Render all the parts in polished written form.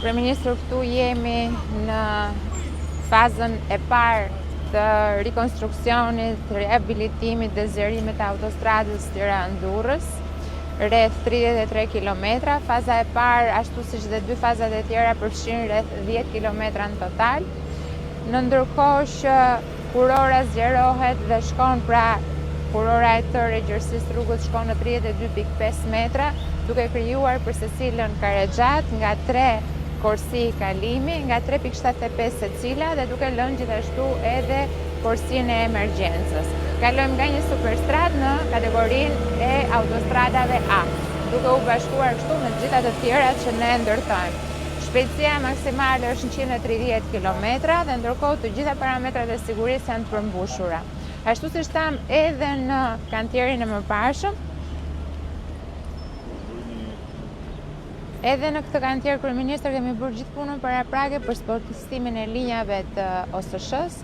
Kryeministër, këtu jemi në fazën e parë të rekonstruksionit, rehabilitimit dhe zgjerimit të autostradës Tiranë-Durrës, rreth 33 km. Faza e parë, ashtu siç dhe dy fazat e tjera, përfshin rreth 10 km në total. Në ndërkohë që kurora zgjerohet dhe shkon, pra kurora e tërë e gjerësisë rrugës shkon në 32.5 metra, duke krijuar për secilën karexhat nga 3 korsi kalimi, nga 3.75 secila, dhe duke lënë gjithashtu edhe korsinë e emergjencës. Kalojmë nga një superstradë në kategorinë e autostradave A, duke u bashkuar kështu me të gjitha të tjerat që ne ndërtojmë. Shpejtësia maksimale është 130 km dhe ndërkohë të gjitha parametrat e sigurisë janë të përmbushura. Ashtu siç tham edhe në kantierin e mëparshëm, edhe në këtë kantier kryeministër kemi bërë gjithë punën paraprake për sportistimin e linjave të OSSH-s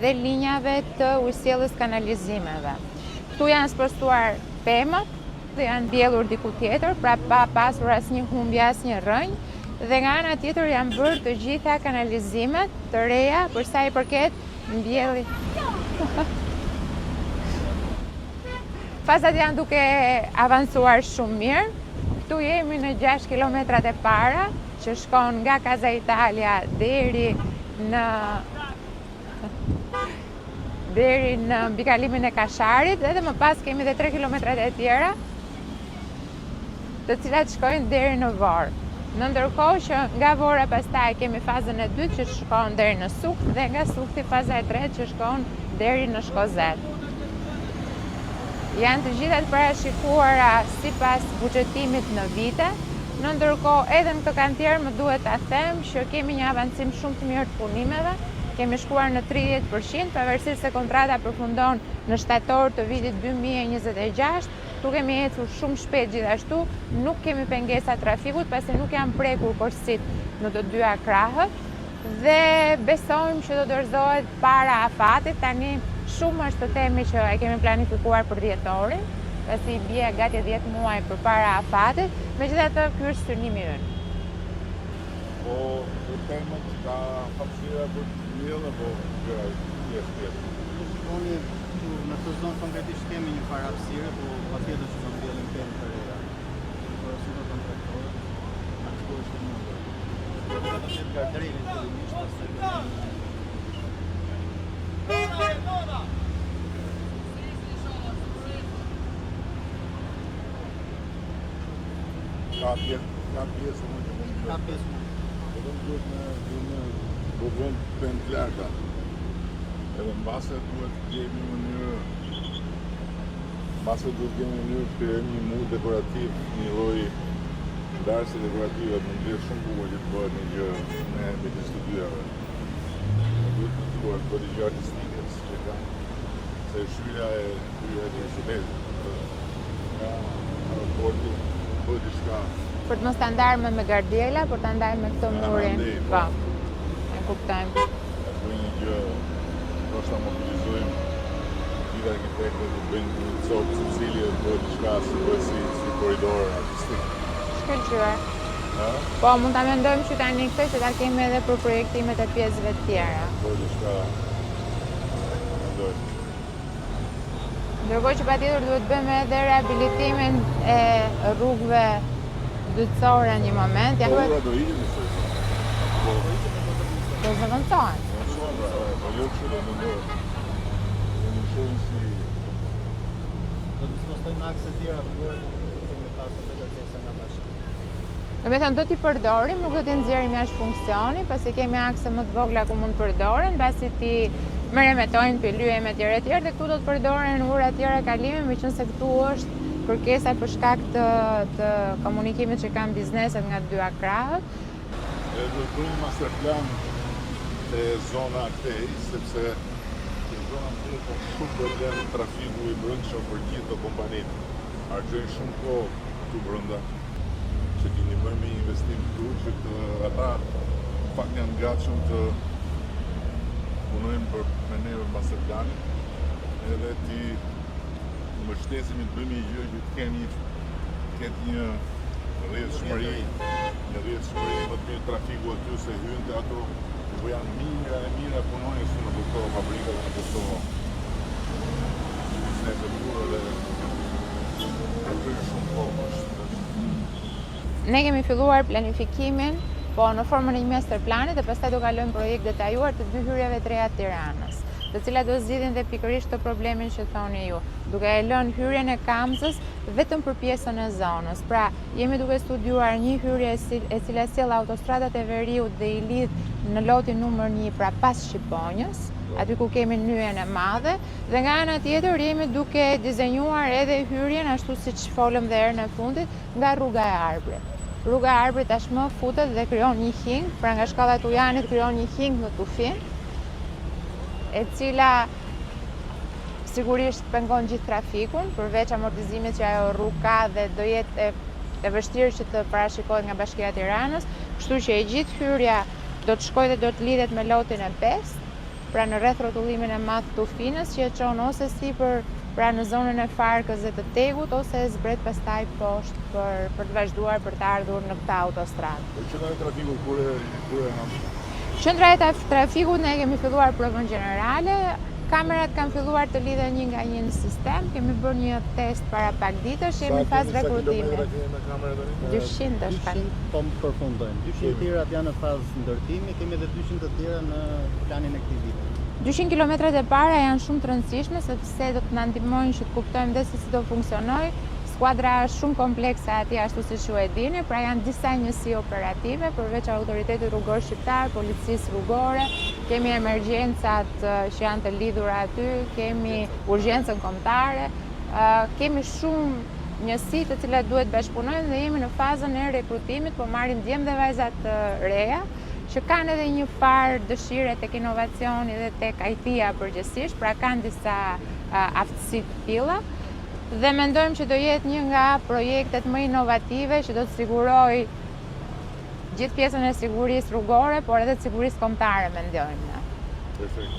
dhe linjave të ujësjelljes kanalizimeve. Ktu janë spostuar pemët dhe janë mbjellur diku tjetër, pra pa pasur asnjë humbje, asnjë rrënjë, dhe nga ana tjetër janë bërë të gjitha kanalizimet të reja për sa i përket mbjellit. Fazat janë duke avancuar shumë mirë. Këtu jemi në 6 kilometrat e para, që shkon nga Casa Italia deri në mbikalimin e Kasharit, edhe më pas kemi dhe 3 kilometrat e tjera, të cilat shkojnë deri në Vorë. Në ndërkohë që nga Vora pastaj kemi fazën e dytë që shkon deri në Sukt, dhe nga Sukti faza e tretë që shkon deri në Shkozet. Janë të gjitha të parashikuara sipas buxhetimit në vite. Në ndërkohë edhe në këtë kantier më duhet ta them që kemi një avancim shumë të mirë të punimeve. Kemi shkuar në 30%, pavarësisht se kontrata përfundon në shtator të vitit 2026. Tu kemi ecur shumë shpejt gjithashtu, nuk kemi pengesa trafikut, pasi nuk janë prekur korsit në të dyja krahët, dhe besojmë që do dorëzohet para afatit. Tani shumë është të themi që e kemi planifikuar për dhjetorin, pasi i bie gati 10 muaj përpara afatit, megjithatë ky është synimi ynë. Po, pemët ka hapësira për të mbjellë apo gjëra tjetër? Shikoni, në këtë zonë konkretisht kemi një farë hapësire, po patjetër që do mbjellim pemë të reja. Por si do kontraktorët, ashtu është një gjë. Do të ketë gardrelin fillimisht, pastaj Ka pjesë më që mund të ka pjesë më. edhe duhet në bëvën pemë të larta. Edhe mbase duhet të kemi në mënyrë të një mur dekorativ, një lloj ndarëse dekorative, të ndjerë shumë bukur që të bëhet një gjë me midis të dyjave. Duhet të thuar për gjë artistike që ka, se shyrja e instrumentit nga aeroporti bëhet diçka. Për të mos ta ndarme me gardjela, por ta ndajmë me këtë murin. Po. E kuptojmë. Bëjmë një gjë, ndoshta mobilizojmë gjithë arkitektët, të bëjnë një copë Sicilje, të bëhet diçka si korridor artistik. Shkëlqyer. Po, mund ta mendojmë që tani këtë që ta kemi edhe për projektimet e pjesëve të tjera. Bëhet diçka mendojmë. Ndërkohë që patjetër duhet bëjmë edhe rehabilitimin e rrugëve dytësore një moment. Po ura do ikin në sërë. Do zëvendësohen. Po jo kështu do mendojmë. Do në shohin si... Do të spostojmë akse tjera të duhet, kemi pasur të kërkesa nga bashkë. Do të thënë do t'i përdorim, nuk do t'i nxjerrim jashtë funksioni, pasi kemi akse më të vogla ku mund përdoren, mbasi ti më remetojnë për lyjem e tjera, dhe këtu do të përdoren ura tjera kalimi, meqense këtu është kërkesa për shkak të komunikimit që kanë bizneset nga të dyja krahët. Do të bëjmë masterplan te zona këtej, sepse te zona këtej ka shumë problem trafiku i brendshëm për gjithë të kompanitë. Harxojnë shumë kohë këtu brenda, që keni bërë me investim këtu, që ata fakt janë gatshëm të punojnë me neve masterplanin, edhe ti mbështesemi të bëjmë një gjë që të ketë një rrjedhshmëri më të mirë trafiku aty se hynte ato, po janë mira punonjës në këto fabrika dhe në këto biznese burë dhe shumë kohë. Ne kemi filluar planifikimin, po në formën e një masterplanit dhe pastaj do kalojmë projekt detajuar të 2 hyrjeve të reja të Tiranës, të cilat do zgjidhin dhe pikërisht të problemin që thoni ju, duke e lënë hyrjen e Kamzës vetëm për pjesën e zonës. Pra, jemi duke studiuar një hyrje e cila sjell autostradat e Veriut dhe i lidh në lotin numër 1, pra pas Shqiponjës, aty ku kemi nyjen e madhe, dhe nga ana tjetër jemi duke dizenjuar edhe hyrjen ashtu siç folëm dhe herën e fundit nga rruga e Arbrit. Rruga e Arbrit tashmë futet dhe krijon një hing, pra nga shkalla e Tujanit krijon një hing në Tufin, e cila sigurisht pengon gjithë trafikun, përveç amortizimit që ajo rrugë ka dhe do jetë e vështirë që të parashikohet nga Bashkia e Tiranës, kështu që e gjithë hyrja do të shkojë dhe do të lidhet me lotin e 5, pra në rreth rrotullimin e madh të Tufinës, që e çon ose sipër pra në zonën e Farkës dhe të Tegut, ose e zbret pastaj poshtë për të vazhduar për të ardhur në këtë autostradë. Qendra e trafikut kur e ham? Qendra e trafikut ne kemi filluar provën gjenerale. Kamerat kanë filluar të lidhen një nga një në sistem. Kemi bërë një test para pak ditësh, jemi në fazë rekrutimi. 200 të shkak. 200 po përfundojnë. 200 tjerat janë në fazë ndërtimi, kemi edhe 200 të tjera në planin e këtij viti. 200 kilometrat e para janë shumë të rëndësishme sepse do të na ndihmojnë që të kuptojmë dhe se si do funksionojë. Skuadra është shumë komplekse aty ashtu siç ju e dini, pra janë disa njësi operative, përveç autoritetit rrugor shqiptar, policisë rrugore, kemi emergjencat që janë të lidhura aty, kemi urgjencën kombëtare, kemi shumë njësi të cilat duhet bashkëpunojnë dhe jemi në fazën e rekrutimit, po marrim djemë dhe vajza të reja, që kanë edhe një farë dëshire tek inovacioni dhe tek IT-ja përgjithsisht, pra kanë disa aftësi të tilla. Dhe mendojmë që do jetë një nga projektet më inovative që do të sigurojë gjithë pjesën e sigurisë rrugore, por edhe të sigurisë kombëtare, mendojmë ne. Perfekt.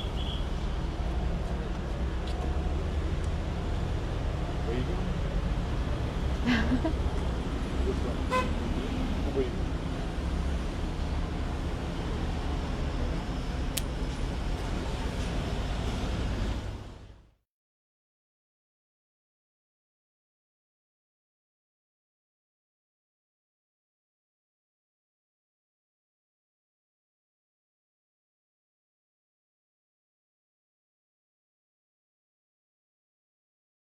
Po